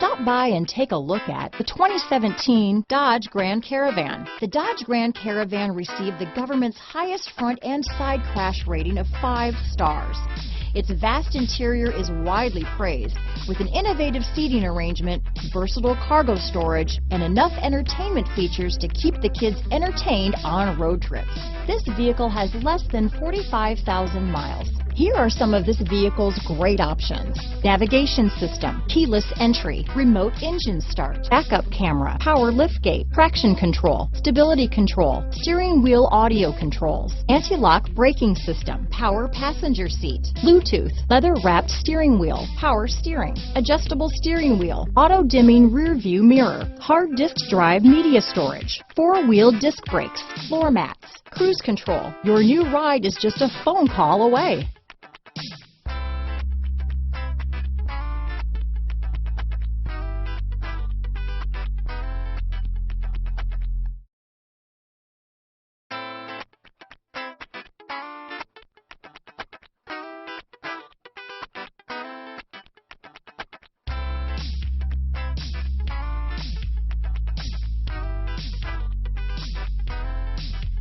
Stop by and take a look at the 2017 Dodge Grand Caravan. The Dodge Grand Caravan received the government's highest front and side crash rating of 5 stars. Its vast interior is widely praised, with an innovative seating arrangement, versatile cargo storage, and enough entertainment features to keep the kids entertained on road trips. This vehicle has less than 45,000 miles. Here are some of this vehicle's great options: navigation system, keyless entry, remote engine start, backup camera, power liftgate, traction control, stability control, steering wheel audio controls, anti-lock braking system, power passenger seat, Bluetooth, leather-wrapped steering wheel, power steering, adjustable steering wheel, auto-dimming rear view mirror, hard disk drive media storage, 4-wheel disc brakes, floor mats, cruise control. Your new ride is just a phone call away.